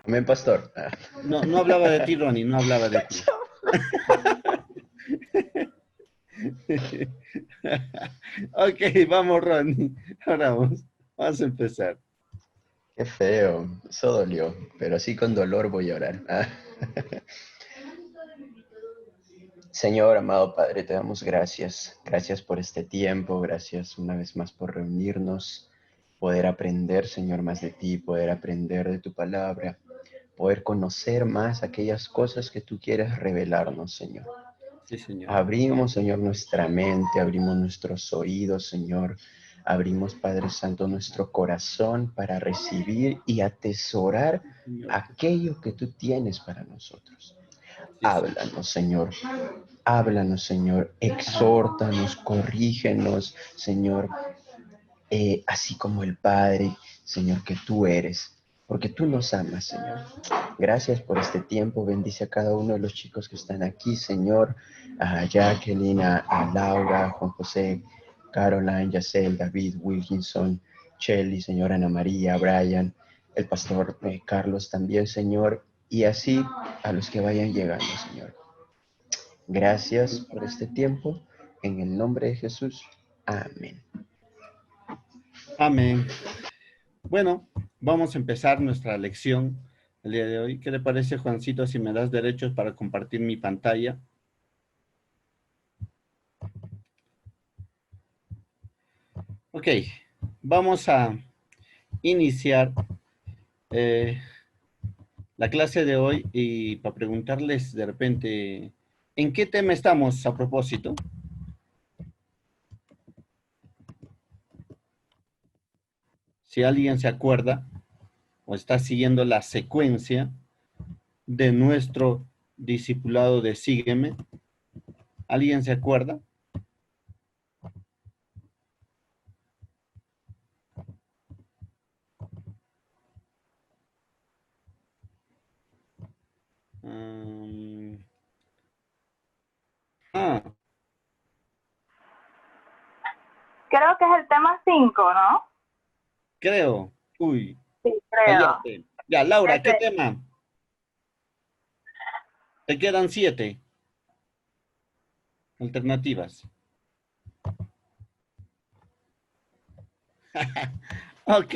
Amén, pastor. No, no hablaba de ti, Ronnie, no hablaba de ti. Ok, vamos, Ronnie. Ahora vamos a empezar. Qué feo, eso dolió, pero así con dolor voy a orar. Señor, amado Padre, te damos gracias. Gracias por este tiempo, gracias una vez más por reunirnos, poder aprender, Señor, más de ti, poder aprender de tu palabra, poder conocer más aquellas cosas que tú quieres revelarnos, Señor. Sí, Señor. Abrimos, Señor, nuestra mente, abrimos nuestros oídos, Señor. Abrimos, Padre Santo, nuestro corazón para recibir y atesorar Señor. aquello que tú tienes para nosotros. Sí, Señor. Háblanos, Señor. Háblanos, Señor. Exhórtanos, corrígenos, Señor, así como el Padre, Señor, que tú eres. Porque tú nos amas, Señor. Gracias por este tiempo. Bendice a cada uno de los chicos que están aquí, Señor. A Jacqueline, a Laura, a Juan José, Caroline, Yacel, David, Wilkinson, Shelly, Señor, Ana María, Brian, el pastor Carlos también, Señor. Y así a los que vayan llegando, Señor. Gracias por este tiempo. En el nombre de Jesús. Amén. Amén. Bueno, vamos a empezar nuestra lección el día de hoy. ¿Qué le parece, Juancito, si me das derechos para compartir mi pantalla? Ok, vamos a iniciar eh, la clase de hoy y para preguntarles de repente, ¿en qué tema estamos a propósito? Si alguien se acuerda o está siguiendo la secuencia de nuestro discipulado de Sígueme, ¿alguien se acuerda? Um, ah, Creo que es el tema 5, ¿no? creo. Uy, Sí, creo. fallaste. Ya, Laura, ¿qué Ese. tema? Te quedan 7 alternativas. Ok.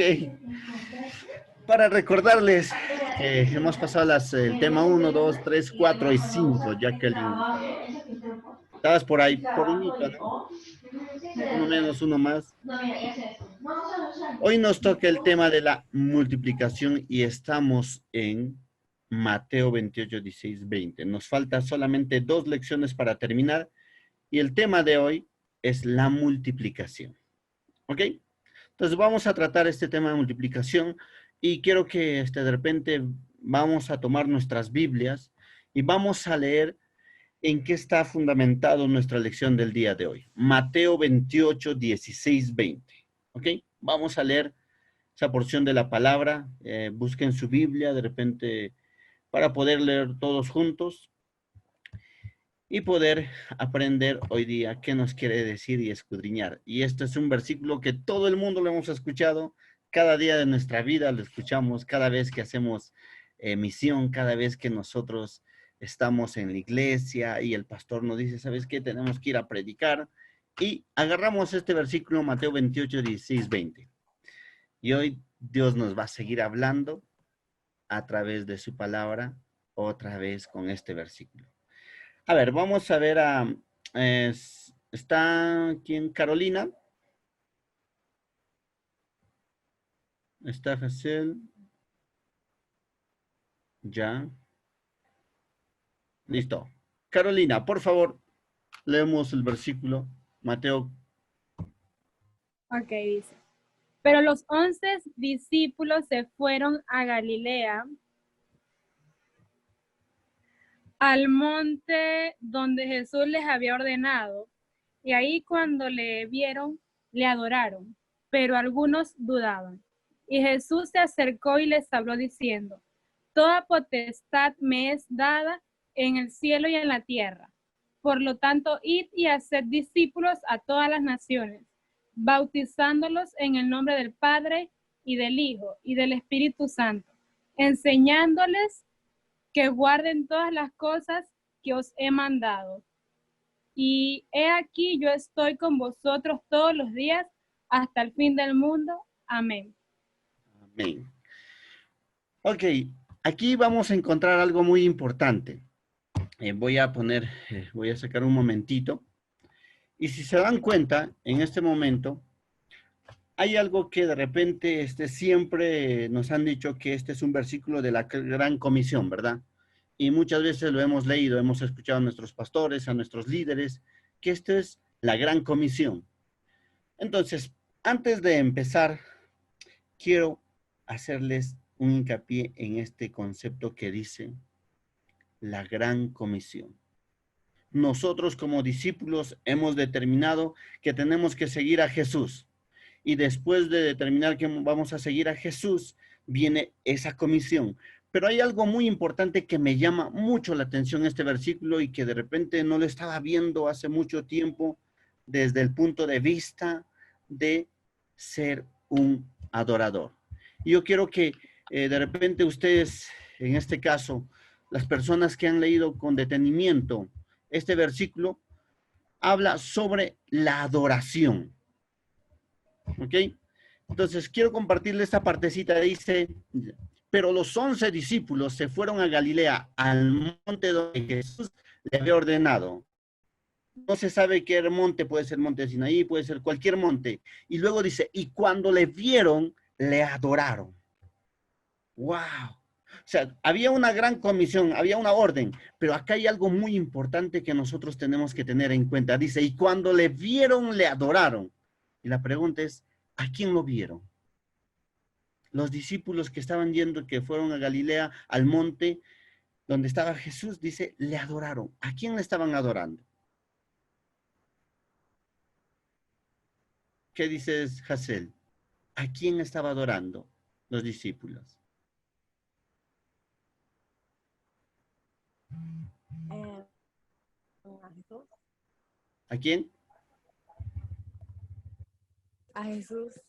Para recordarles que hemos pasado el tema 1, 2, 3, 4 y 5, Jacqueline. Estabas por ahí, por ahí, ¿no? Uno menos, uno más. Hoy nos toca el tema de la multiplicación y estamos en Mateo 28, 16, 20. Nos falta solamente 2 lecciones para terminar y el tema de hoy es la multiplicación. ¿Ok? Entonces vamos a tratar este tema de multiplicación y quiero que de repente vamos a tomar nuestras Biblias y vamos a leer en qué está fundamentado nuestra lección del día de hoy. Mateo 28, 16, 20. ¿Ok? Vamos a leer esa porción de la palabra. Busquen su Biblia de repente para poder leer todos juntos y poder aprender hoy día qué nos quiere decir y escudriñar. Y este es un versículo que todo el mundo lo hemos escuchado, cada día de nuestra vida lo escuchamos, cada vez que hacemos misión, cada vez que nosotros estamos en la iglesia y el pastor nos dice, ¿sabes qué? Tenemos que ir a predicar. Y agarramos este versículo, Mateo 28, 16, 20. Y hoy Dios nos va a seguir hablando a través de su palabra, otra vez con este versículo. A ver, vamos a ver ¿está quién? Carolina. Está Hazel. Ya. Listo. Carolina, por favor, leemos el versículo. Mateo. Ok, dice. Pero los 11 discípulos se fueron a Galilea, al monte donde Jesús les había ordenado, y ahí cuando le vieron, le adoraron, pero algunos dudaban. Y Jesús se acercó y les habló diciendo, toda potestad me es dada en el cielo y en la tierra. Por lo tanto, id y haced discípulos a todas las naciones, bautizándolos en el nombre del Padre y del Hijo y del Espíritu Santo, enseñándoles que guarden todas las cosas que os he mandado. Y he aquí, yo estoy con vosotros todos los días hasta el fin del mundo. Amén. Amén. Ok, aquí vamos a encontrar algo muy importante. Voy a sacar un momentito. Y si se dan cuenta, en este momento, hay algo que de repente siempre nos han dicho que este es un versículo de la Gran Comisión, ¿verdad? Y muchas veces lo hemos leído, hemos escuchado a nuestros pastores, a nuestros líderes, que esto es la Gran Comisión. Entonces, antes de empezar, quiero hacerles un hincapié en este concepto que dice la Gran Comisión. Nosotros como discípulos hemos determinado que tenemos que seguir a Jesús. Y después de determinar que vamos a seguir a Jesús, viene esa comisión. Pero hay algo muy importante que me llama mucho la atención en este versículo y que de repente no lo estaba viendo hace mucho tiempo desde el punto de vista de ser un adorador. Y yo quiero que de repente ustedes, en este caso, las personas que han leído con detenimiento este versículo, habla sobre la adoración. ¿Ok? Entonces, quiero compartirle esta partecita. Dice, pero los 11 discípulos se fueron a Galilea, al monte donde Jesús le había ordenado. No se sabe qué monte, puede ser monte de Sinaí, puede ser cualquier monte. Y luego dice, y cuando le vieron, le adoraron. ¡Wow! O sea, había una gran comisión, había una orden, pero acá hay algo muy importante que nosotros tenemos que tener en cuenta. Dice, y cuando le vieron, le adoraron. Y la pregunta es, ¿a quién lo vieron? Los discípulos que estaban yendo, que fueron a Galilea, al monte donde estaba Jesús, dice, le adoraron. ¿A quién le estaban adorando? ¿Qué dices, Hazel? ¿A quién estaba adorando los discípulos? A Jesús. ¿A quién? A Jesús.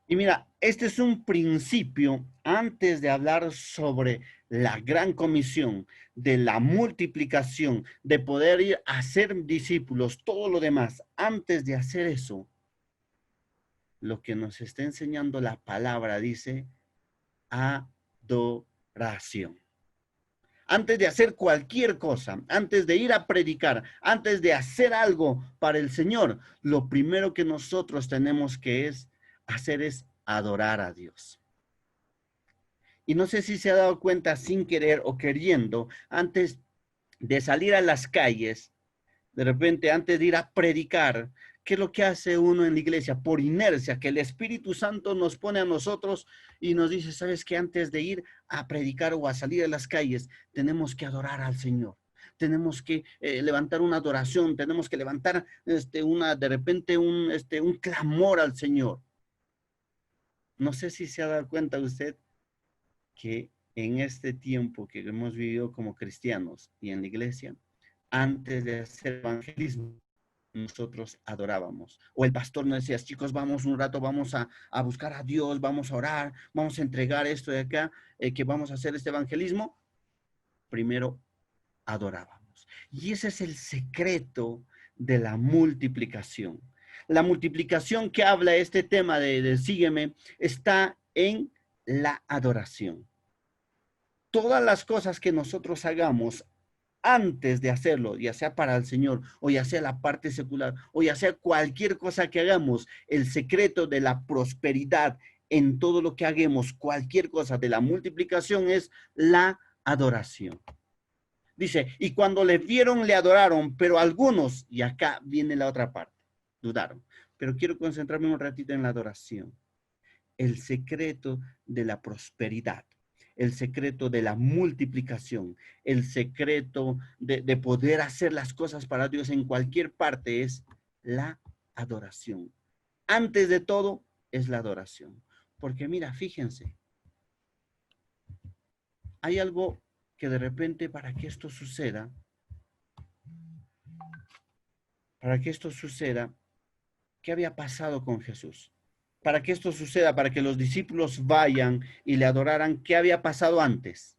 Y mira, este es un principio antes de hablar sobre la gran comisión, de la multiplicación, de poder ir a ser discípulos, todo lo demás. Antes de hacer eso, lo que nos está enseñando la palabra dice adoración. Antes de hacer cualquier cosa, antes de ir a predicar, antes de hacer algo para el Señor, lo primero que nosotros tenemos que hacer es adorar a Dios. Y no sé si se ha dado cuenta sin querer o queriendo, antes de salir a las calles, de repente antes de ir a predicar, ¿qué es lo que hace uno en la iglesia? Por inercia, que el Espíritu Santo nos pone a nosotros y nos dice, ¿sabes qué? Antes de ir a predicar o a salir a las calles, tenemos que adorar al Señor. Tenemos que levantar una adoración, tenemos que levantar de repente un clamor al Señor. No sé si se ha dado cuenta usted que en este tiempo que hemos vivido como cristianos y en la iglesia, antes de hacer evangelismo, nosotros adorábamos. O el pastor nos decía, chicos, vamos un rato, vamos a buscar a Dios, vamos a orar, vamos a entregar esto de acá, que vamos a hacer este evangelismo. Primero adorábamos. Y ese es el secreto de la multiplicación. La multiplicación que habla este tema de sígueme está en la adoración. Todas las cosas que nosotros hagamos antes de hacerlo, ya sea para el Señor, o ya sea la parte secular, o ya sea cualquier cosa que hagamos, el secreto de la prosperidad en todo lo que hagamos, cualquier cosa de la multiplicación es la adoración. Dice, y cuando le vieron, le adoraron, pero algunos, y acá viene la otra parte, dudaron. Pero quiero concentrarme un ratito en la adoración. El secreto de la prosperidad, el secreto de la multiplicación, el secreto de poder hacer las cosas para Dios en cualquier parte es la adoración. Antes de todo es la adoración. Porque mira, fíjense, hay algo que de repente para que esto suceda, ¿qué había pasado con Jesús? para que esto suceda, para que los discípulos vayan y le adoraran, ¿qué había pasado antes?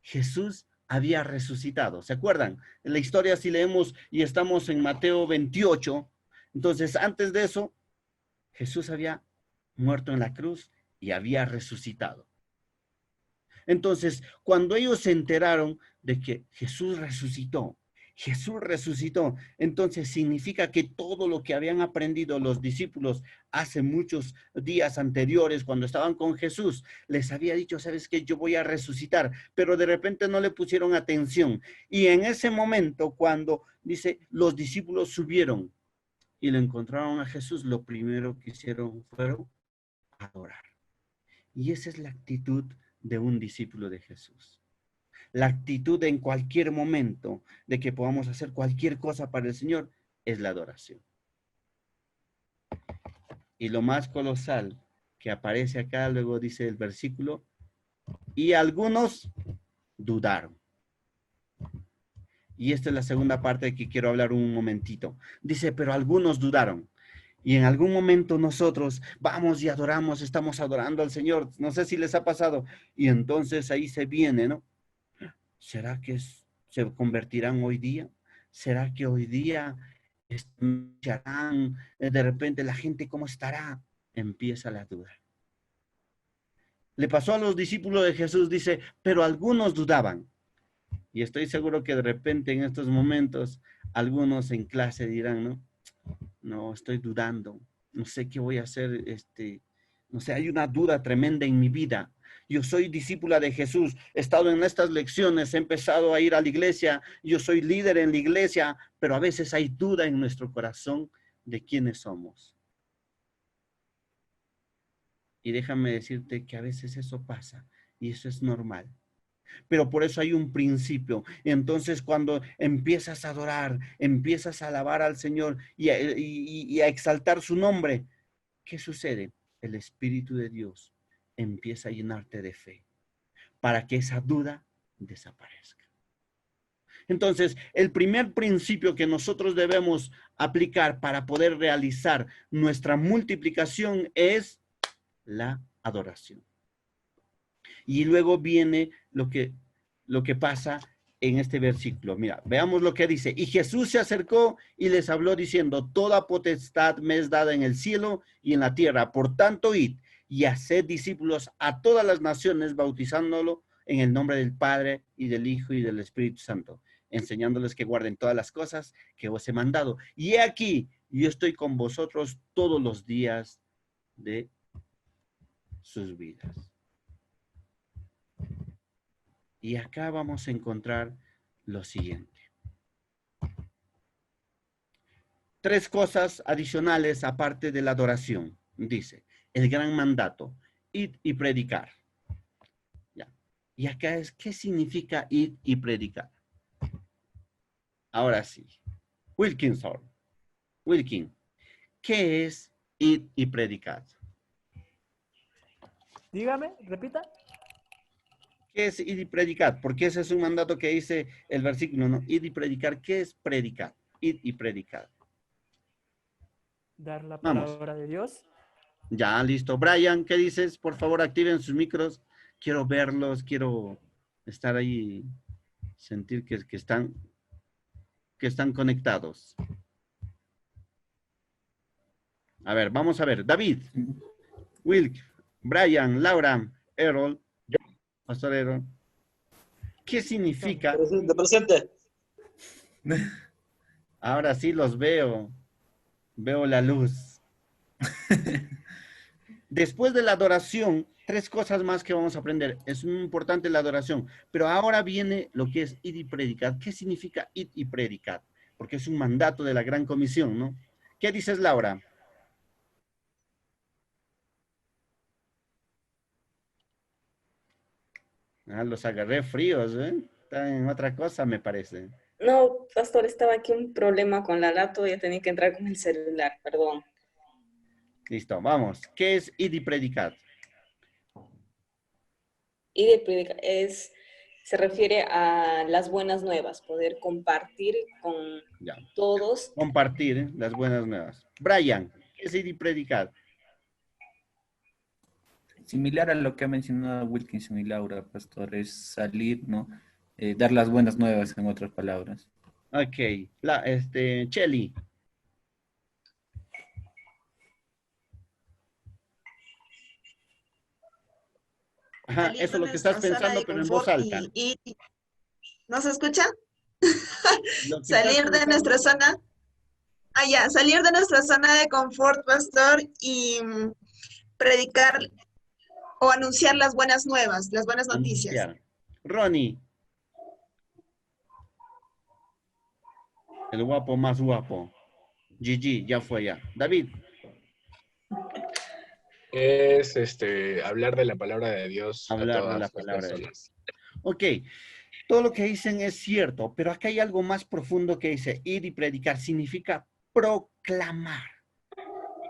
Jesús había resucitado. ¿Se acuerdan? En la historia, si leemos y estamos en Mateo 28, entonces antes de eso, Jesús había muerto en la cruz y había resucitado. Entonces, cuando ellos se enteraron de que Jesús resucitó, entonces significa que todo lo que habían aprendido los discípulos hace muchos días anteriores, cuando estaban con Jesús, les había dicho, ¿sabes qué? Yo voy a resucitar, pero de repente no le pusieron atención. Y en ese momento, cuando dice, los discípulos subieron y le encontraron a Jesús, lo primero que hicieron fueron adorar. Y esa es la actitud de un discípulo de Jesús. La actitud en cualquier momento de que podamos hacer cualquier cosa para el Señor es la adoración. Y lo más colosal que aparece acá, luego dice el versículo, y algunos dudaron. Y esta es la segunda parte que quiero hablar un momentito. Dice, pero algunos dudaron. Y en algún momento nosotros vamos y adoramos, estamos adorando al Señor. No sé si les ha pasado. Y entonces ahí se viene, ¿no? ¿Será que se convertirán hoy día? ¿Será que hoy día escucharán de repente la gente cómo estará? Empieza la duda. Le pasó a los discípulos de Jesús, dice, pero algunos dudaban. Y estoy seguro que de repente en estos momentos algunos en clase dirán, ¿no? No, estoy dudando, no sé qué voy a hacer, no sé, hay una duda tremenda en mi vida. Yo soy discípula de Jesús, he estado en estas lecciones, he empezado a ir a la iglesia, yo soy líder en la iglesia, pero a veces hay duda en nuestro corazón de quiénes somos. Y déjame decirte que a veces eso pasa y eso es normal. Pero por eso hay un principio. Entonces, cuando empiezas a adorar, empiezas a alabar al Señor y a exaltar su nombre, ¿qué sucede? El Espíritu de Dios empieza a llenarte de fe para que esa duda desaparezca. Entonces, el primer principio que nosotros debemos aplicar para poder realizar nuestra multiplicación es la adoración. Y luego viene lo que pasa en este versículo. Mira, veamos lo que dice. Y Jesús se acercó y les habló diciendo, toda potestad me es dada en el cielo y en la tierra. Por tanto, id y haced discípulos a todas las naciones, bautizándolo en el nombre del Padre y del Hijo y del Espíritu Santo, enseñándoles que guarden todas las cosas que os he mandado. Y he aquí, yo estoy con vosotros todos los días de sus vidas. Y acá vamos a encontrar lo siguiente. 3 cosas adicionales aparte de la adoración. Dice, el gran mandato, id y predicar. Ya. Y acá es, ¿qué significa id y predicar? Ahora sí. Wilkin, ¿qué es id y predicar? Dígame, repita. ¿Qué es id y predicar? Porque ese es un mandato que dice el versículo, ¿no? Id y predicar. ¿Qué es predicar? Id y predicar. Dar la Vamos. palabra de Dios. Ya, listo. Brian, ¿qué dices? Por favor, activen sus micros. Quiero verlos, quiero estar ahí, sentir que están conectados. A ver, vamos a ver. David, Wilk, Brian, Laura, Errol, Pastor Errol. ¿Qué significa? Presente. Ahora sí los veo. Veo la luz. Después de la adoración, 3 cosas más que vamos a aprender. Es muy importante la adoración, pero ahora viene lo que es id y predicar. ¿Qué significa id y predicar? Porque es un mandato de la Gran Comisión, ¿no? ¿Qué dices, Laura? Ah, los agarré fríos, ¿eh? Están en otra cosa, me parece. No, pastor, estaba aquí un problema con la laptop y ya tenía que entrar con el celular, perdón. Listo, vamos. ¿Qué es id y predicar? Y de predicar se refiere a las buenas nuevas, poder compartir con Ya. todos. Compartir las buenas nuevas. Brian, ¿qué es id y predicar? similar a lo que ha mencionado Wilkinson y Laura, pastor, es salir, ¿no? Dar las buenas nuevas, en otras palabras. Ok, Cheli. Ajá, Salir eso de es lo que estás nuestra zona pensando, de pero en voz confort alta. ¿no se escucha? Lo que estás Salir de nuestra pensando, zona, salir de nuestra zona de confort, pastor, y predicar o anunciar las buenas nuevas, las buenas noticias. anunciar. Ronnie, el guapo más guapo. Gigi, ya fue ya. David, Es hablar de la palabra de Dios a hablar de la todas las palabra de Dios. personas. Ok, todo lo que dicen es cierto, pero acá hay algo más profundo que dice ir y predicar. Significa proclamar.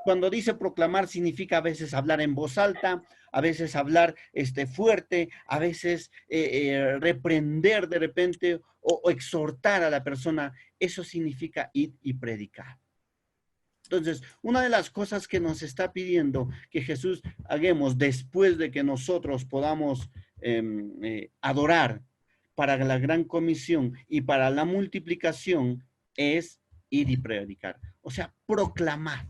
Cuando dice proclamar significa a veces hablar en voz alta, a veces hablar fuerte, a veces reprender de repente o exhortar a la persona. Eso significa ir y predicar. Entonces, una de las cosas que nos está pidiendo que Jesús hagamos después de que nosotros podamos adorar para la gran comisión y para la multiplicación es ir y predicar. O sea, proclamar.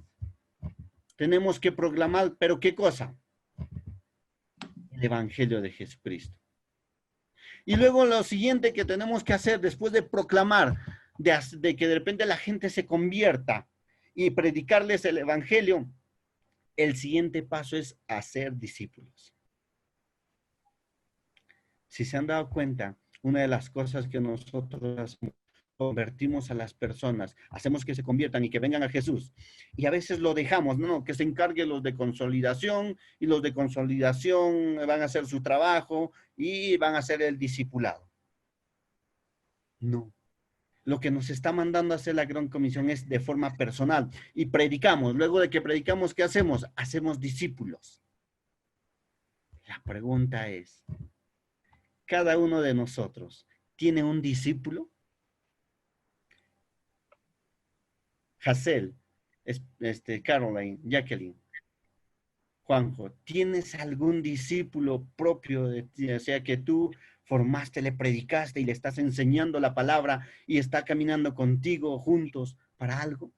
Tenemos que proclamar, pero ¿qué cosa? El Evangelio de Jesucristo. Y luego lo siguiente que tenemos que hacer después de proclamar, de que de repente la gente se convierta y predicarles el Evangelio, el siguiente paso es hacer discípulos. Si se han dado cuenta, una de las cosas que nosotros hacemos, convertimos a las personas, hacemos que se conviertan y que vengan a Jesús. Y a veces lo dejamos, no, que se encarguen los de consolidación y los de consolidación van a hacer su trabajo y van a hacer el discipulado. No. Lo que nos está mandando a hacer la Gran Comisión es de forma personal y predicamos. Luego de que predicamos, ¿qué hacemos? Hacemos discípulos. La pregunta es, ¿cada uno de nosotros tiene un discípulo? Hazel, Caroline, Jacqueline, Juanjo, ¿tienes algún discípulo propio de ti? O sea, que tú formaste, le predicaste y le estás enseñando la palabra y está caminando contigo juntos para algo.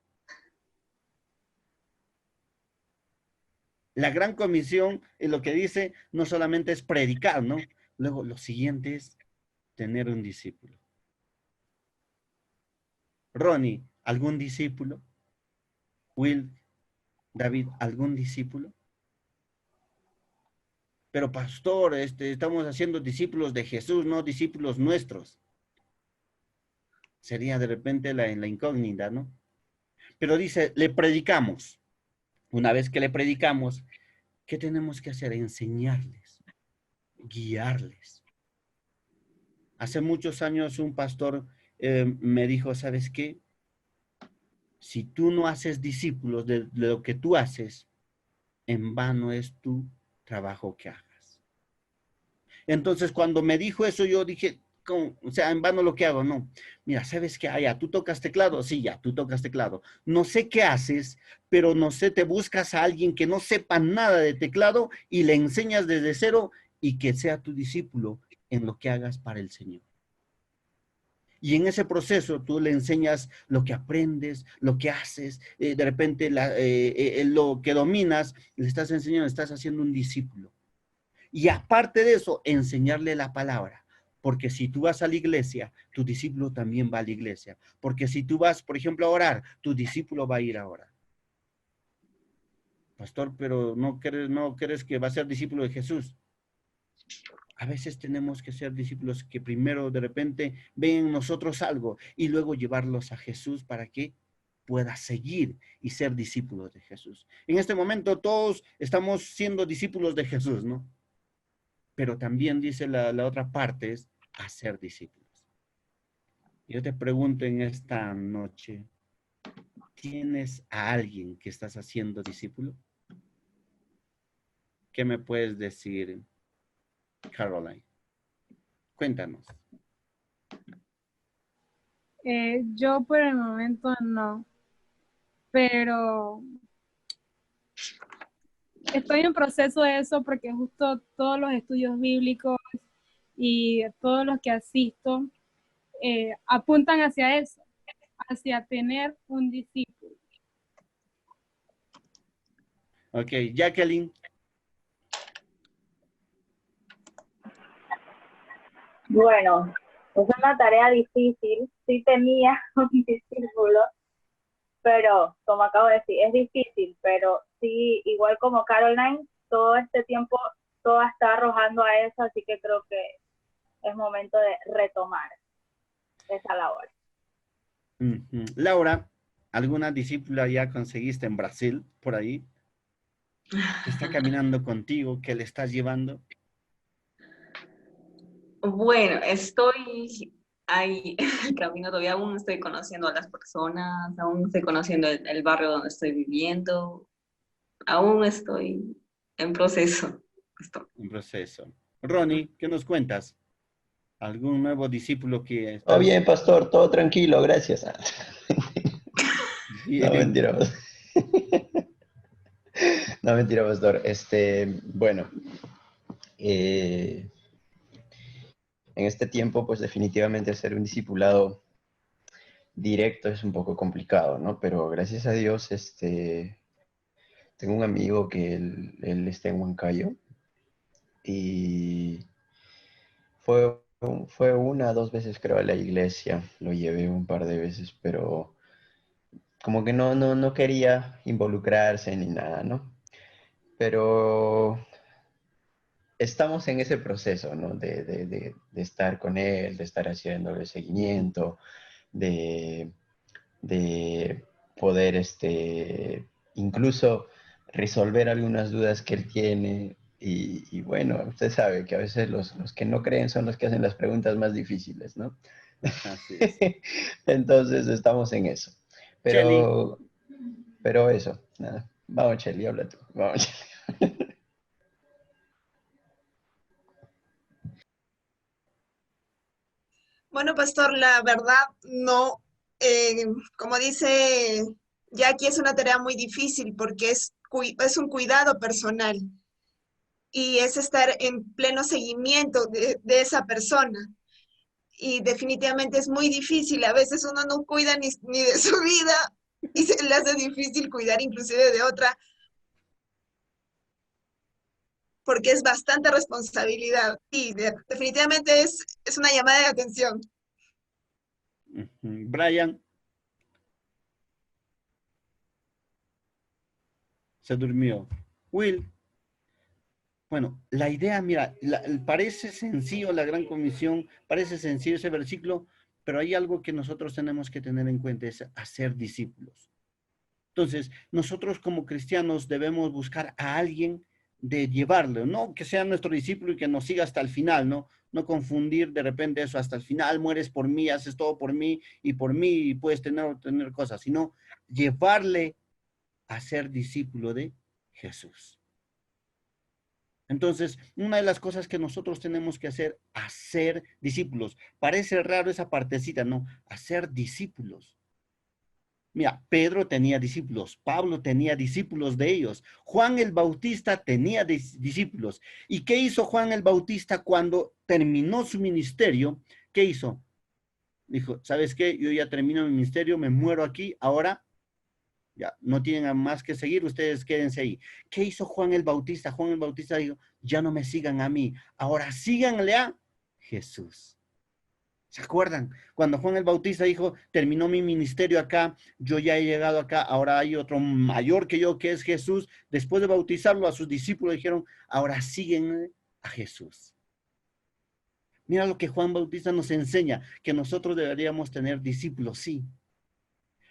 La Gran Comisión, lo que dice, no solamente es predicar, ¿no? Luego, lo siguiente es tener un discípulo. Ronnie, ¿algún discípulo? Will, David, ¿algún discípulo? Pero pastor, estamos haciendo discípulos de Jesús, no discípulos nuestros. Sería de repente en la incógnita, ¿no? Pero dice, le predicamos. Una vez que le predicamos, ¿qué tenemos que hacer? Enseñarles, guiarles. Hace muchos años un pastor me dijo, ¿sabes qué? Si tú no haces discípulos de lo que tú haces, en vano es tu trabajo que hagas. Entonces, cuando me dijo eso, yo dije, o sea, en vano lo que hago, no. Mira, ¿sabes qué? Ah, ya, ¿tú tocas teclado? Sí, ya, tú tocas teclado. No sé qué haces, pero no sé, te buscas a alguien que no sepa nada de teclado y le enseñas desde cero y que sea tu discípulo en lo que hagas para el Señor. Y en ese proceso tú le enseñas lo que aprendes, lo que haces, de repente lo que dominas, le estás enseñando, estás haciendo un discípulo. Y aparte de eso, enseñarle la palabra. Porque si tú vas a la iglesia, tu discípulo también va a la iglesia. Porque si tú vas, por ejemplo, a orar, tu discípulo va a ir a orar. Pastor, pero no crees que va a ser discípulo de Jesús. A veces tenemos que ser discípulos que primero de repente ven en nosotros algo y luego llevarlos a Jesús para que pueda seguir y ser discípulos de Jesús. En este momento todos estamos siendo discípulos de Jesús, ¿no? Pero también dice la otra parte es hacer discípulos. Yo te pregunto en esta noche, ¿tienes a alguien que estás haciendo discípulo? ¿Qué me puedes decir, Caroline? Cuéntanos. Yo por el momento no, pero estoy en proceso de eso porque justo todos los estudios bíblicos y todos los que asisto apuntan hacia eso, hacia tener un discípulo. Ok, Jacqueline. Bueno, es una tarea difícil. Sí tenía un discípulo, pero como acabo de decir, es difícil, pero sí, igual como Caroline, todo este tiempo, todo está arrojando a eso, así que creo que es momento de retomar esa labor. Laura, ¿alguna discípula ya conseguiste en Brasil, por ahí? ¿Que está caminando contigo? ¿Que le estás llevando? Bueno, estoy ahí en el camino todavía, aún estoy conociendo a las personas, aún estoy conociendo el barrio donde estoy viviendo, aún estoy en proceso. En proceso. Ronnie, ¿qué nos cuentas? ¿Algún nuevo discípulo que Todo estás bien, pastor, todo tranquilo, gracias. No, bien? mentira, pastor. No, mentira, pastor. Bueno, en este tiempo, pues definitivamente hacer un discipulado directo es un poco complicado, ¿no? Pero gracias a Dios, tengo un amigo que él está en Huancayo y fue una o dos veces, creo, a la iglesia. Lo llevé un par de veces, pero como que no quería involucrarse ni nada, ¿no? Pero estamos en ese proceso, ¿no? De estar con él, de estar haciéndole seguimiento, de, de poder, incluso resolver algunas dudas que él tiene. Y bueno, usted sabe que a veces los que no creen son los que hacen las preguntas más difíciles, ¿no? Así es. Entonces estamos en eso. Chelly, Pero eso, nada. Vamos, Chelly, habla tú. Vamos, Chelly. Bueno, pastor, la verdad no, como dice Jackie, es una tarea muy difícil porque es un cuidado personal y es estar en pleno seguimiento de esa persona. Y definitivamente es muy difícil, a veces uno no cuida ni de su vida y se le hace difícil cuidar inclusive de otra porque es bastante responsabilidad y definitivamente es una llamada de atención. Brian, se durmió. Will, bueno, la idea, mira, parece sencillo la gran comisión, parece sencillo ese versículo, pero hay algo que nosotros tenemos que tener en cuenta, es hacer discípulos. Entonces, nosotros como cristianos debemos buscar a alguien de llevarlo, no que sea nuestro discípulo y que nos siga hasta el final, ¿no? No confundir de repente eso, hasta el final mueres por mí, haces todo por mí y puedes tener cosas, sino llevarle a ser discípulo de Jesús. Entonces, una de las cosas que nosotros tenemos que hacer discípulos. Parece raro esa partecita, ¿no? Hacer discípulos. Mira, Pedro tenía discípulos, Pablo tenía discípulos de ellos, Juan el Bautista tenía discípulos. ¿Y qué hizo Juan el Bautista cuando terminó su ministerio? ¿Qué hizo? Dijo, ¿sabes qué? Yo ya termino mi ministerio, me muero aquí, ahora ya no tienen más que seguir, ustedes quédense ahí. ¿Qué hizo Juan el Bautista? Juan el Bautista dijo, ya no me sigan a mí, ahora síganle a Jesús. ¿Se acuerdan? Cuando Juan el Bautista dijo, terminó mi ministerio acá, yo ya he llegado acá, ahora hay otro mayor que yo, que es Jesús. Después de bautizarlo, a sus discípulos dijeron, ahora siguen a Jesús. Mira lo que Juan Bautista nos enseña, que nosotros deberíamos tener discípulos, sí.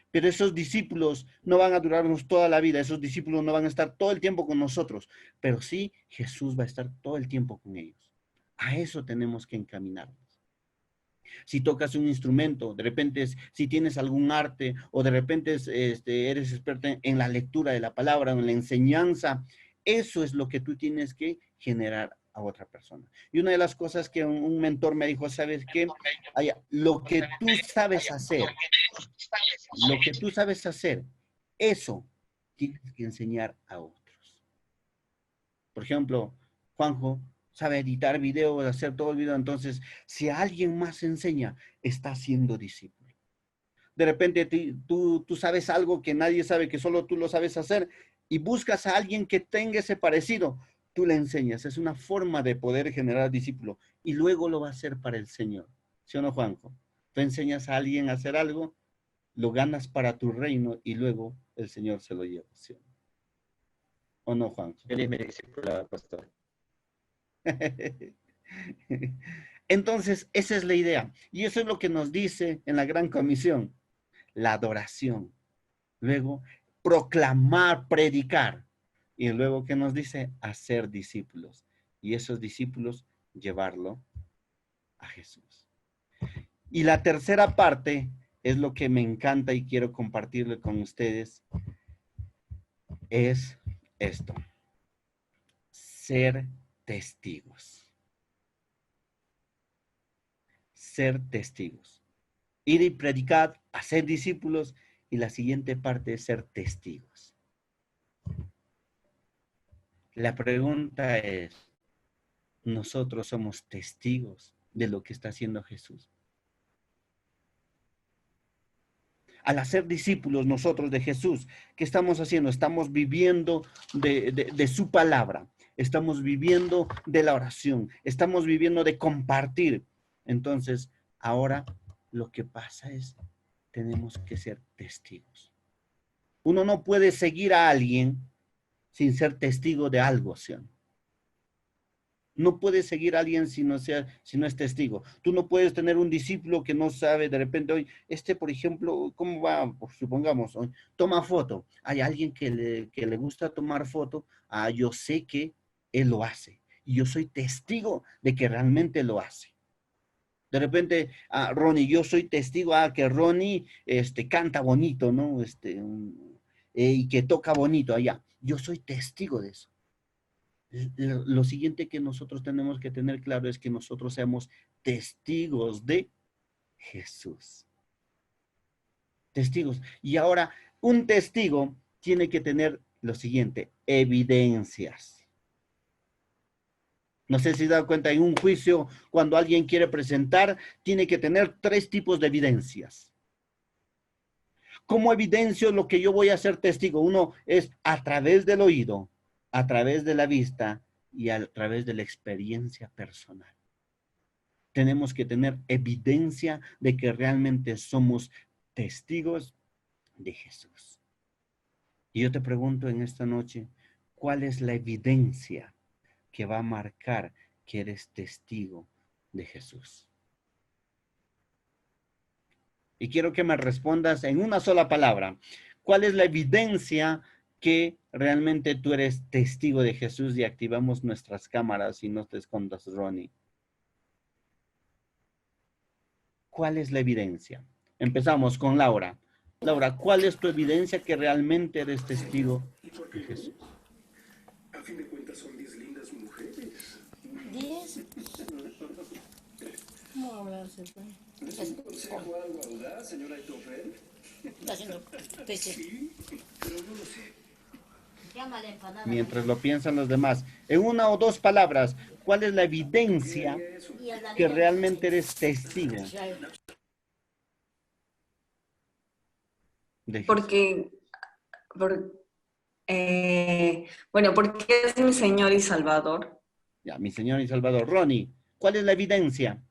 Pero esos discípulos no van a durarnos toda la vida, esos discípulos no van a estar todo el tiempo con nosotros, pero sí Jesús va a estar todo el tiempo con ellos. A eso tenemos que encaminarnos. Si tocas un instrumento, de repente si tienes algún arte o de repente eres experto en la lectura de la palabra, en la enseñanza, eso es lo que tú tienes que generar a otra persona. Y una de las cosas que un mentor me dijo, ¿sabes qué? Lo que tú sabes hacer, eso tienes que enseñar a otros. Por ejemplo, Juanjo sabe editar videos, hacer todo el video. Entonces, si alguien más enseña, está siendo discípulo. De repente tú sabes algo que nadie sabe, que solo tú lo sabes hacer, y buscas a alguien que tenga ese parecido. Tú le enseñas. Es una forma de poder generar discípulo. Y luego lo va a hacer para el Señor. ¿Sí o no, Juanjo? Tú enseñas a alguien a hacer algo, lo ganas para tu reino y luego el Señor se lo lleva. ¿Sí o no, Juanjo? Feliz mi discípula, pastor. Entonces, esa es la idea. Y eso es lo que nos dice en la Gran Comisión, la adoración. Luego, proclamar, predicar. Y luego, ¿qué nos dice? Hacer discípulos. Y esos discípulos, llevarlo a Jesús. Y la tercera parte es lo que me encanta y quiero compartirlo con ustedes. Es esto. Ser testigos. Ser testigos. Ir y predicar, hacer discípulos, y la siguiente parte es ser testigos. La pregunta es, ¿nosotros somos testigos de lo que está haciendo Jesús? Al hacer discípulos nosotros de Jesús, ¿qué estamos haciendo? Estamos viviendo de su palabra, estamos viviendo de la oración, estamos viviendo de compartir. Entonces, ahora lo que pasa es, tenemos que ser testigos. Uno no puede seguir a alguien sin ser testigo de algo, ¿sí? No puedes seguir a alguien si no es testigo. Tú no puedes tener un discípulo que no sabe de repente, hoy, por ejemplo, ¿cómo va? Supongamos, hoy, toma foto. Hay alguien que le gusta tomar foto. Yo sé que él lo hace. Y yo soy testigo de que realmente lo hace. De repente, Ronnie, yo soy testigo que Ronnie canta bonito, ¿no? Y que toca bonito allá. Yo soy testigo de eso. Lo siguiente que nosotros tenemos que tener claro es que nosotros seamos testigos de Jesús. Testigos. Y ahora, un testigo tiene que tener lo siguiente, evidencias. No sé si se da cuenta, en un juicio, cuando alguien quiere presentar, tiene que tener 3 tipos de evidencias. ¿Cómo evidencio lo que yo voy a ser testigo? Uno es a través del oído, a través de la vista y a través de la experiencia personal. Tenemos que tener evidencia de que realmente somos testigos de Jesús. Y yo te pregunto en esta noche, ¿cuál es la evidencia que va a marcar que eres testigo de Jesús? Y quiero que me respondas en una sola palabra. ¿Cuál es la evidencia que realmente tú eres testigo de Jesús? Y activamos nuestras cámaras y no te escondas, Ronnie. ¿Cuál es la evidencia? Empezamos con Laura. Laura, ¿cuál es tu evidencia que realmente eres testigo de Jesús? A fin de cuentas son 10 lindas mujeres. 10. ¿Cómo hablarse? ¿Consejo algo audaz, señora Itofel? Está haciendo pese. Sí, pero no lo sé. Llámale empanada. Mientras lo piensan los demás, en una o dos palabras, ¿cuál es la evidencia que realmente eres testigo de Jesús? Porque es mi Señor y Salvador. Ya, mi Señor y Salvador. Ronnie, ¿cuál es la evidencia?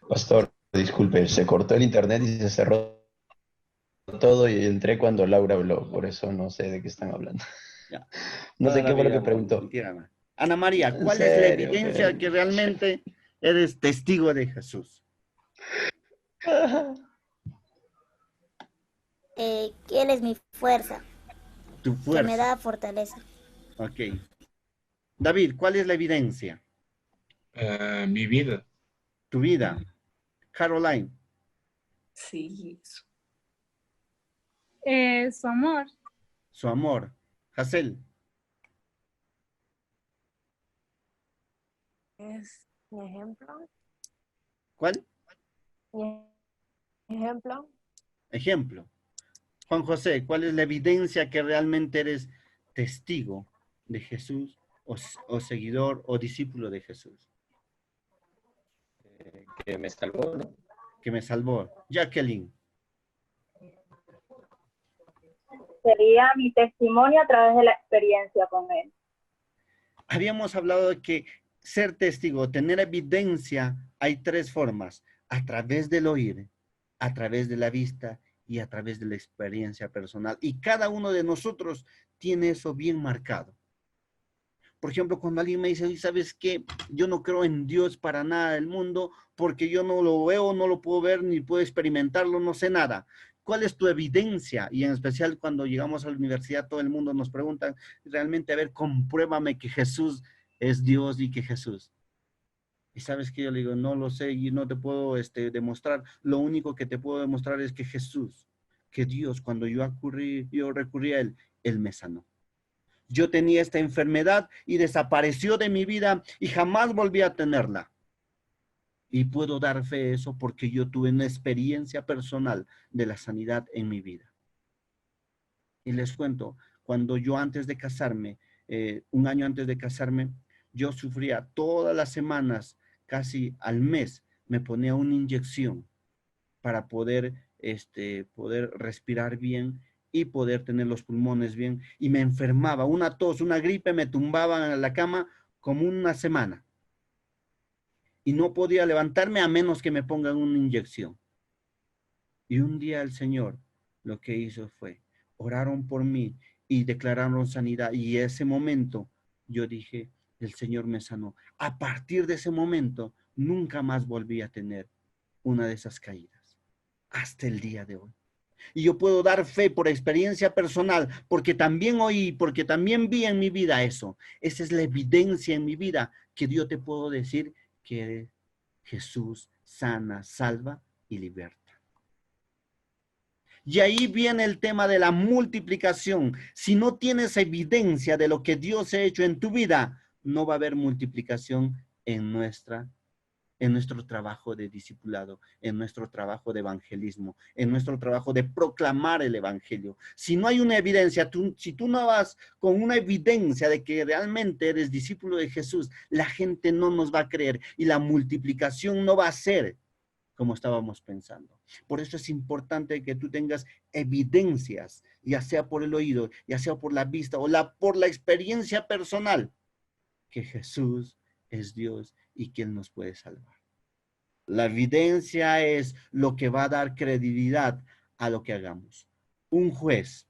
Pastor, disculpe, se cortó el internet y se cerró todo y entré cuando Laura habló, por eso no sé de qué están hablando. Ya. No sé Toda qué fue la lo que vida, preguntó. mentira. Ana María, ¿En ¿cuál es la serio, evidencia men? que realmente eres testigo de Jesús? Que Él es mi fuerza, Tu que me fuerza. da fortaleza. Ok. David, ¿cuál es la evidencia? Mi vida. Tu vida. Caroline. Sí, eso. Su amor. Su amor. Hazel. Es mi ejemplo. ¿Cuál? Mi ejemplo. Ejemplo. Juan José, ¿cuál es la evidencia que realmente eres testigo de Jesús o seguidor o discípulo de Jesús? Que me salvó, ¿no? Que me salvó. Jacqueline. Sería mi testimonio a través de la experiencia con él. Habíamos hablado de que ser testigo, tener evidencia, hay tres formas: a través del oír, a través de la vista y a través de la experiencia personal. Y cada uno de nosotros tiene eso bien marcado. Por ejemplo, cuando alguien me dice, ¿sabes qué? Yo no creo en Dios para nada del mundo porque yo no lo veo, no lo puedo ver, ni puedo experimentarlo, no sé nada. ¿Cuál es tu evidencia? Y en especial cuando llegamos a la universidad, todo el mundo nos pregunta, realmente, a ver, compruébame que Jesús es Dios y que Jesús. Y sabes que yo le digo, no lo sé y no te puedo demostrar. Lo único que te puedo demostrar es que Jesús, que Dios, cuando yo recurrí a Él, Él me sanó. Yo tenía esta enfermedad y desapareció de mi vida y jamás volví a tenerla. Y puedo dar fe de eso porque yo tuve una experiencia personal de la sanidad en mi vida. Y les cuento, cuando yo antes de casarme, un año antes de casarme, yo sufría todas las semanas, casi al mes, me ponía una inyección para poder respirar bien y poder tener los pulmones bien, y me enfermaba, una tos, una gripe, me tumbaba en la cama como una semana. Y no podía levantarme a menos que me pongan una inyección. Y un día el Señor lo que hizo fue, oraron por mí y declararon sanidad. Y ese momento yo dije, el Señor me sanó. A partir de ese momento, nunca más volví a tener una de esas caídas, hasta el día de hoy. Y yo puedo dar fe por experiencia personal, porque también oí, porque también vi en mi vida eso. Esa es la evidencia en mi vida que yo te puedo decir que Jesús sana, salva y liberta. Y ahí viene el tema de la multiplicación. Si no tienes evidencia de lo que Dios ha hecho en tu vida, no va a haber multiplicación en nuestro trabajo de discipulado, en nuestro trabajo de evangelismo, en nuestro trabajo de proclamar el evangelio. Si no hay una evidencia, si tú no vas con una evidencia de que realmente eres discípulo de Jesús, la gente no nos va a creer y la multiplicación no va a ser como estábamos pensando. Por eso es importante que tú tengas evidencias, ya sea por el oído, ya sea por la vista o por la experiencia personal, que Jesús es Dios y que Él nos puede salvar. La evidencia es lo que va a dar credibilidad a lo que hagamos. Un juez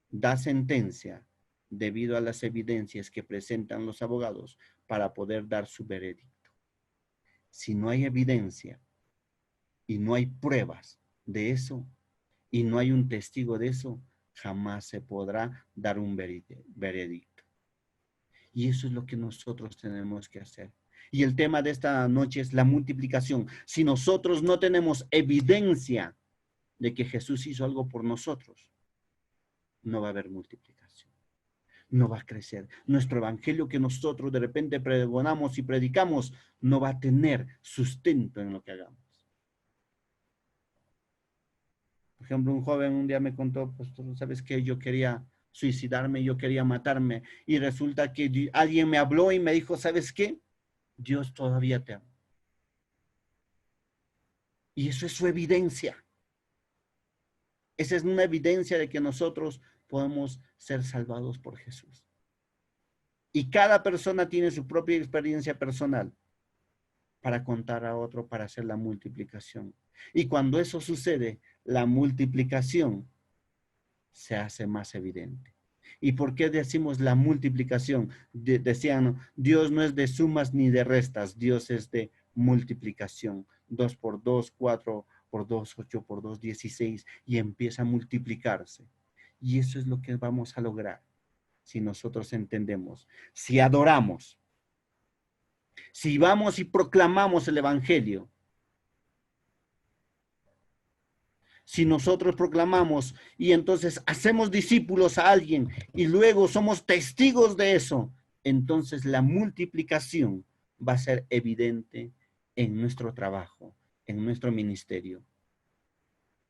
da sentencia debido a las evidencias que presentan los abogados para poder dar su veredicto. Si no hay evidencia y no hay pruebas de eso y no hay un testigo de eso, jamás se podrá dar un veredicto. Y eso es lo que nosotros tenemos que hacer. Y el tema de esta noche es la multiplicación. Si nosotros no tenemos evidencia de que Jesús hizo algo por nosotros, no va a haber multiplicación. No va a crecer. Nuestro evangelio que nosotros de repente pregonamos y predicamos no va a tener sustento en lo que hagamos. Por ejemplo, un joven un día me contó, pues tú sabes que yo quería suicidarme, yo quería matarme, y resulta que alguien me habló y me dijo, ¿sabes qué? Dios todavía te ama. Y eso es su evidencia. Esa es una evidencia de que nosotros podemos ser salvados por Jesús. Y cada persona tiene su propia experiencia personal para contar a otro, para hacer la multiplicación. Y cuando eso sucede, la multiplicación se hace más evidente. ¿Y por qué decimos la multiplicación? Decían, Dios no es de sumas ni de restas, Dios es de multiplicación. 2 por 2, 4 por 2, 8 por 2, 16, y empieza a multiplicarse. Y eso es lo que vamos a lograr si nosotros entendemos, si adoramos, si vamos y proclamamos el evangelio. Si nosotros proclamamos y entonces hacemos discípulos a alguien y luego somos testigos de eso, entonces la multiplicación va a ser evidente en nuestro trabajo, en nuestro ministerio.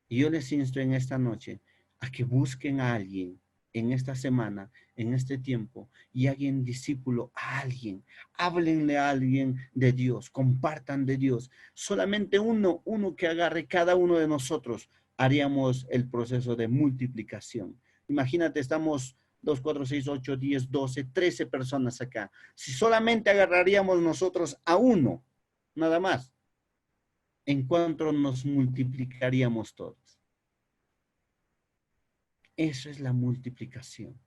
Y yo les insto en esta noche a que busquen a alguien en esta semana, en este tiempo, y hagan discípulo a alguien. Háblenle a alguien de Dios, compartan de Dios. Solamente uno que agarre cada uno de nosotros, haríamos el proceso de multiplicación. Imagínate, estamos 2, 4, 6, 8, 10, 12, 13 personas acá. Si solamente agarraríamos nosotros a uno, nada más, ¿en cuánto nos multiplicaríamos todos? Eso es la multiplicación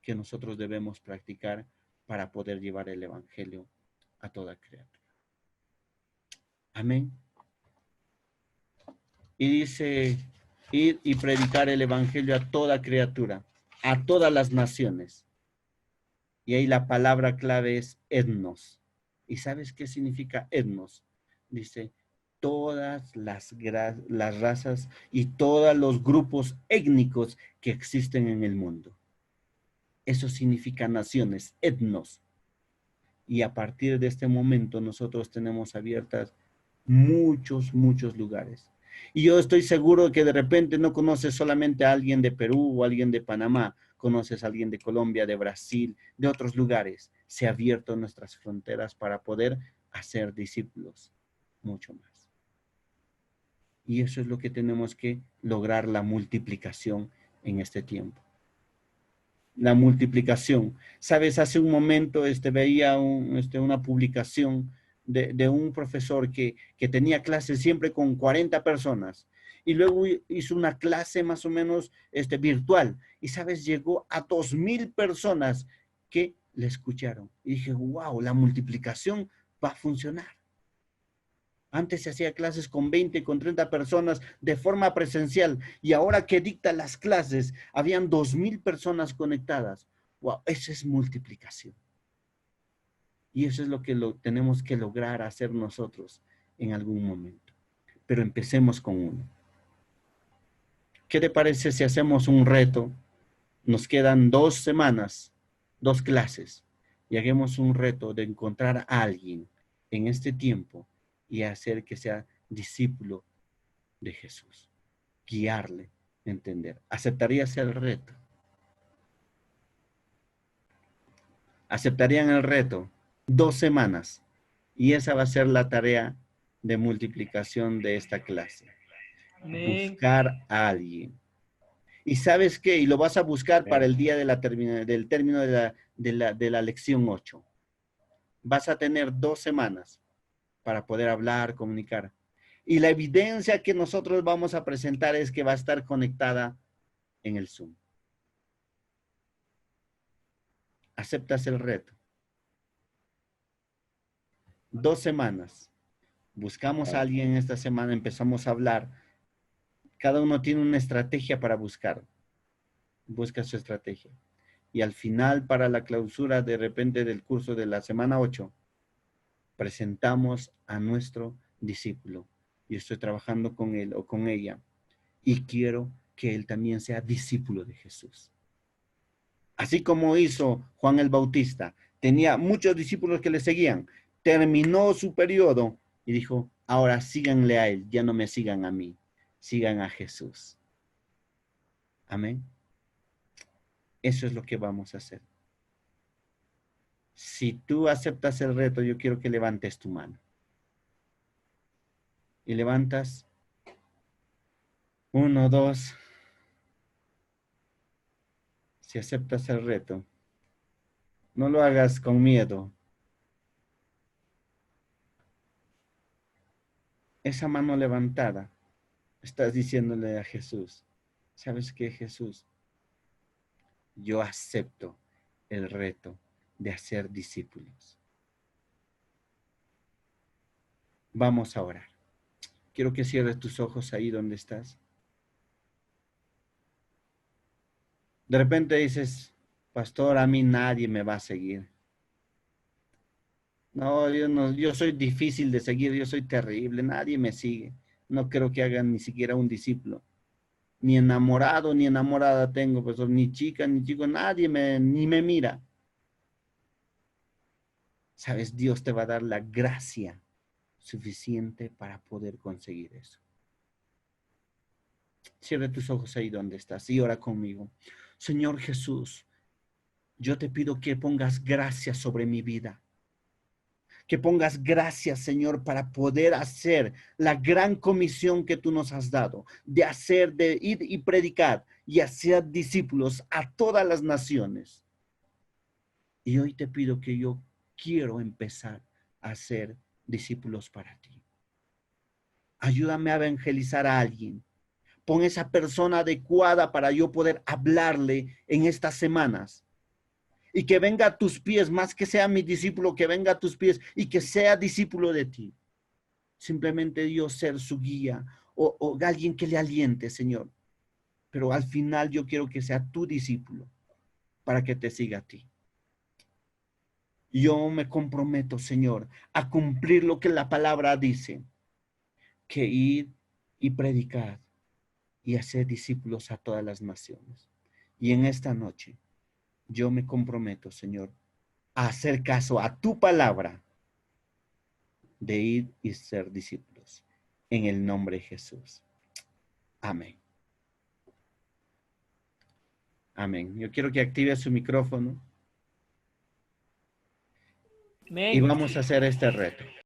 que nosotros debemos practicar para poder llevar el evangelio a toda criatura. Amén. Y dice, ir y predicar el evangelio a toda criatura, a todas las naciones. Y ahí la palabra clave es etnos. ¿Y sabes qué significa etnos? Dice, todas las razas y todos los grupos étnicos que existen en el mundo. Eso significa naciones, etnos. Y a partir de este momento nosotros tenemos abiertas muchos lugares. Y yo estoy seguro que de repente no conoces solamente a alguien de Perú o alguien de Panamá, conoces a alguien de Colombia, de Brasil, de otros lugares. Se han abierto nuestras fronteras para poder hacer discípulos, mucho más. Y eso es lo que tenemos que lograr, la multiplicación en este tiempo. La multiplicación. Sabes, hace un momento veía una publicación de un profesor que tenía clases siempre con 40 personas y luego hizo una clase más o menos virtual y sabes, llegó a 2000 personas que le escucharon. Y dije, wow, la multiplicación va a funcionar. Antes se hacía clases con 20, con 30 personas de forma presencial y ahora que dicta las clases, habían 2000 personas conectadas. Wow, eso es multiplicación. Y eso es lo que tenemos que lograr hacer nosotros en algún momento. Pero empecemos con uno. ¿Qué te parece si hacemos un reto? Nos quedan 2 semanas, 2 clases, y hagamos un reto de encontrar a alguien en este tiempo y hacer que sea discípulo de Jesús. Guiarle, entender. ¿Aceptarías el reto? ¿Aceptarían el reto? 2 semanas. Y esa va a ser la tarea de multiplicación de esta clase. Buscar a alguien. ¿Y sabes qué? Y lo vas a buscar para el día del término de la lección 8. Vas a tener 2 semanas para poder hablar, comunicar. Y la evidencia que nosotros vamos a presentar es que va a estar conectada en el Zoom. ¿Aceptas el reto? 2 semanas. Buscamos a alguien esta semana, empezamos a hablar. Cada uno tiene una estrategia para buscar. Busca su estrategia. Y al final, para la clausura de repente del curso de la semana 8, presentamos a nuestro discípulo. Yo estoy trabajando con él o con ella y quiero que él también sea discípulo de Jesús. Así como hizo Juan el Bautista, tenía muchos discípulos que le seguían, terminó su periodo y dijo, ahora síganle a él, ya no me sigan a mí, sigan a Jesús. Amén. Eso es lo que vamos a hacer. Si tú aceptas el reto, yo quiero que levantes tu mano. Y levantas 1, 2. Si aceptas el reto, no lo hagas con miedo. Esa mano levantada, estás diciéndole a Jesús, ¿sabes qué, Jesús? Yo acepto el reto de hacer discípulos. Vamos a orar. Quiero que cierres tus ojos ahí donde estás. De repente dices, pastor, a mí nadie me va a seguir. No, yo soy difícil de seguir, yo soy terrible, nadie me sigue. No creo que hagan ni siquiera un discípulo. Ni enamorado, ni enamorada tengo, pastor, ni chica, ni chico, nadie ni me mira. Sabes, Dios te va a dar la gracia suficiente para poder conseguir eso. Cierra tus ojos ahí donde estás y ora conmigo. Señor Jesús, yo te pido que pongas gracia sobre mi vida. Que pongas gracias, Señor, para poder hacer la gran comisión que tú nos has dado, de ir y predicar y hacer discípulos a todas las naciones. Y hoy te pido que yo quiero empezar a hacer discípulos para ti. Ayúdame a evangelizar a alguien. Pon esa persona adecuada para yo poder hablarle en estas semanas. Y que venga a tus pies, más que sea mi discípulo, que venga a tus pies y que sea discípulo de ti. Simplemente Dios ser su guía o alguien que le aliente, Señor. Pero al final yo quiero que sea tu discípulo para que te siga a ti. Yo me comprometo, Señor, a cumplir lo que la palabra dice, que ir y predicar y hacer discípulos a todas las naciones. Y en esta noche, yo me comprometo, Señor, a hacer caso a tu palabra de ir y ser discípulos. En el nombre de Jesús. Amén. Amén. Yo quiero que active su micrófono. Y vamos a hacer este reto.